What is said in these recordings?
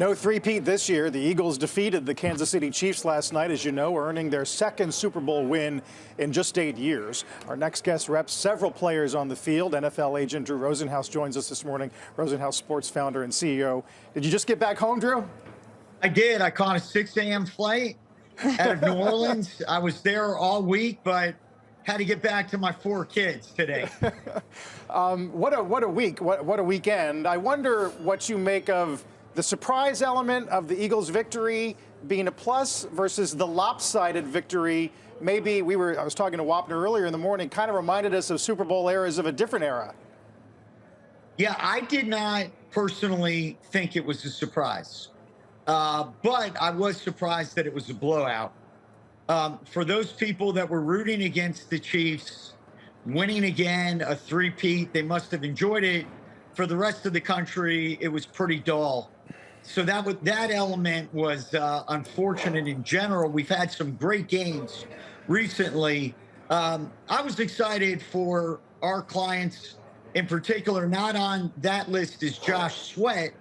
No three-peat this year. The Eagles defeated the Kansas City Chiefs last night, as you know, earning their second Super Bowl win in just 8 years. Our next guest reps several players on the field. NFL agent Drew Rosenhaus joins us this morning. Rosenhaus Sports founder and CEO. Did you just get back home, Drew? I did. I caught a 6 a.m. flight out of New Orleans. I was there all week, but had to get back to my 4 kids today. What a week. What a weekend. I wonder what you make of the surprise element of the Eagles' victory being a plus versus the lopsided victory. Maybe I was talking to Wapner earlier in the morning, kind of reminded us of Super Bowl eras of a different era. Yeah, I did not personally think it was a surprise, but I was surprised that it was a blowout. For those people that were rooting against the Chiefs, winning again, a three-peat, they must have enjoyed it. For the rest of the country, it was pretty dull. So that element was unfortunate in general. We've had some great games recently. I was excited for our clients in particular. Not on that list is Josh Sweat,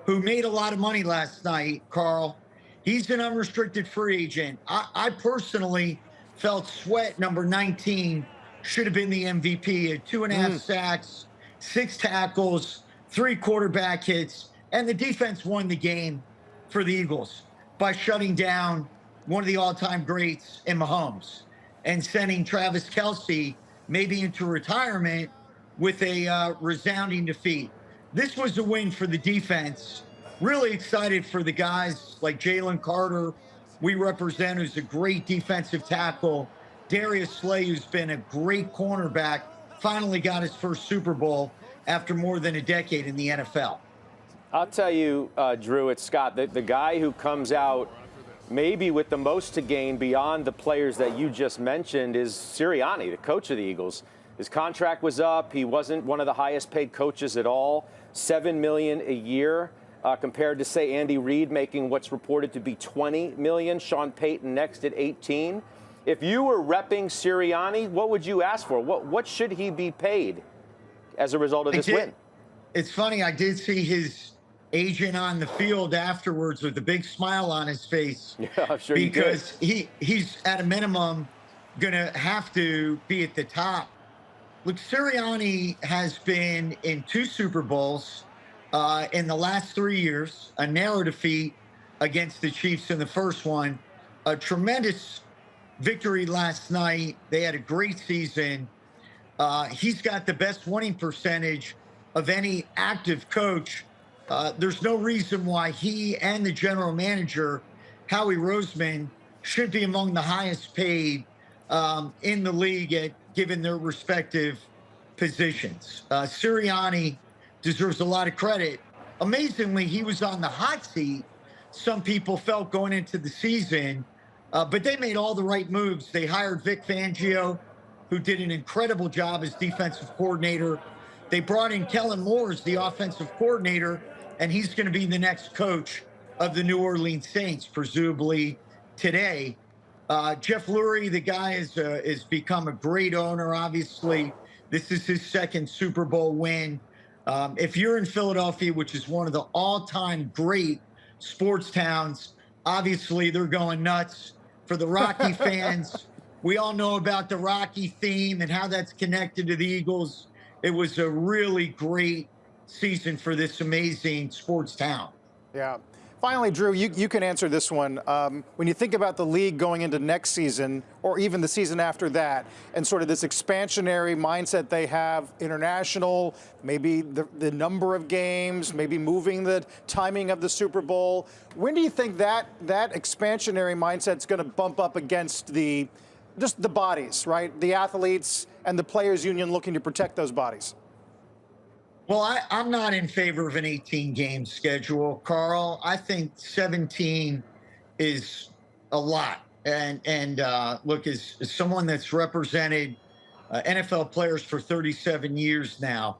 who made a lot of money last night, Carl. He's an unrestricted free agent. I personally felt Sweat, number 19, should have been the MVP. He had 2.5 sacks, 6 tackles, 3 quarterback hits, and the defense won the game for the Eagles by shutting down one of the all-time greats in Mahomes and sending Travis Kelce maybe into retirement with a resounding defeat. This was a win for the defense. Really excited for the guys like Jalen Carter, we represent, who's a great defensive tackle. Darius Slay, who's been a great cornerback, finally got his first Super Bowl after more than a decade in the NFL. I'll tell you, Drew, it's Scott, the guy who comes out maybe with the most to gain beyond the players that you just mentioned is Sirianni, the coach of the Eagles. His contract was up. He wasn't one of the highest paid coaches at all, $7 million a year. Compared to, say, Andy Reid making what's reported to be $20 million, Sean Payton next at 18. If you were repping Sirianni, what would you ask for? What should he be paid as a result of this win? It's funny, I did see his agent on the field afterwards with a big smile on his face. Yeah, I'm sure because he's at a minimum going to have to be at the top. Look, Sirianni has been in 2 Super Bowls in the last 3 years, a narrow defeat against the Chiefs in the first one, a tremendous victory last night. They had a great season. He's got the best winning percentage of any active coach. There's no reason why he and the general manager, Howie Roseman, should be among the highest paid in the league given their respective positions. Sirianni deserves a lot of credit. Amazingly, he was on the hot seat, some people felt, going into the season, but they made all the right moves. They hired Vic Fangio, who did an incredible job as defensive coordinator. They brought in Kellen Moore as the offensive coordinator, and he's going to be the next coach of the New Orleans Saints, presumably today. Jeff Lurie, the guy, has become a great owner, obviously. This is his second Super Bowl win. If you're in Philadelphia, which is one of the all-time great sports towns, obviously they're going nuts. For the Rocky fans, we all know about the Rocky theme and how that's connected to the Eagles. It was a really great season for this amazing sports town. Yeah. Finally, Drew, you can answer this one. When you think about the league going into next season, or even the season after that, and sort of this expansionary mindset they have, international, maybe the number of games, maybe moving the timing of the Super Bowl, when do you think that expansionary mindset is going to bump up against just the bodies, right? The athletes and the players' union looking to protect those bodies? Well, I'm not in favor of an 18-game schedule, Carl. I think 17 is a lot. And look, as someone that's represented NFL players for 37 years now,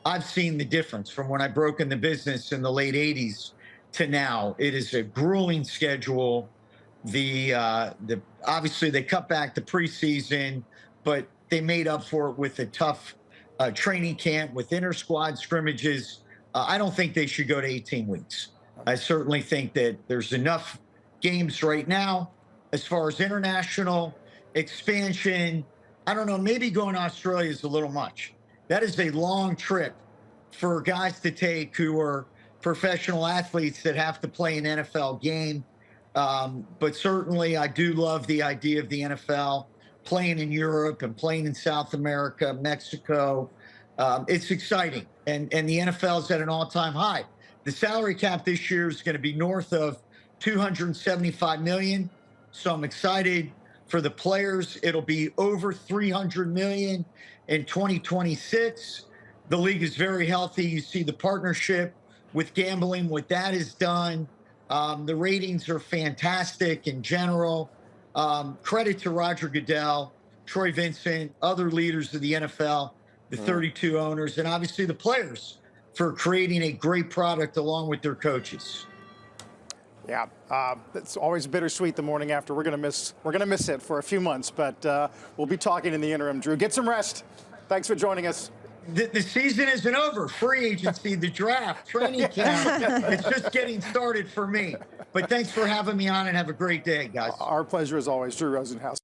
I've seen the difference from when I broke in the business in the late 80s to now. It is a grueling schedule. Obviously they cut back the preseason, but they made up for it with a tough training camp with inter-squad scrimmages. I don't think they should go to 18 weeks. I certainly think that there's enough games right now as far as international expansion. I don't know, maybe going to Australia is a little much. That is a long trip for guys to take who are professional athletes that have to play an NFL game. But certainly I do love the idea of the NFL playing in Europe and playing in South America, Mexico. It's exciting. And the NFL is at an all-time high. The salary cap this year is going to be north of $275 million. So I'm excited for the players. It'll be over $300 million in 2026. The league is very healthy. You see the partnership with gambling, what that has done. The ratings are fantastic in general. Credit to Roger Goodell, Troy Vincent, other leaders of the NFL, the 32 owners, and obviously the players for creating a great product along with their coaches. Yeah, it's always bittersweet the morning after. We're gonna miss it for a few months, but we'll be talking in the interim. Drew, get some rest. Thanks for joining us. The season isn't over. Free agency, the draft, training camp. It's just getting started for me. But thanks for having me on, and have a great day, guys. Our pleasure as always. Drew Rosenhaus.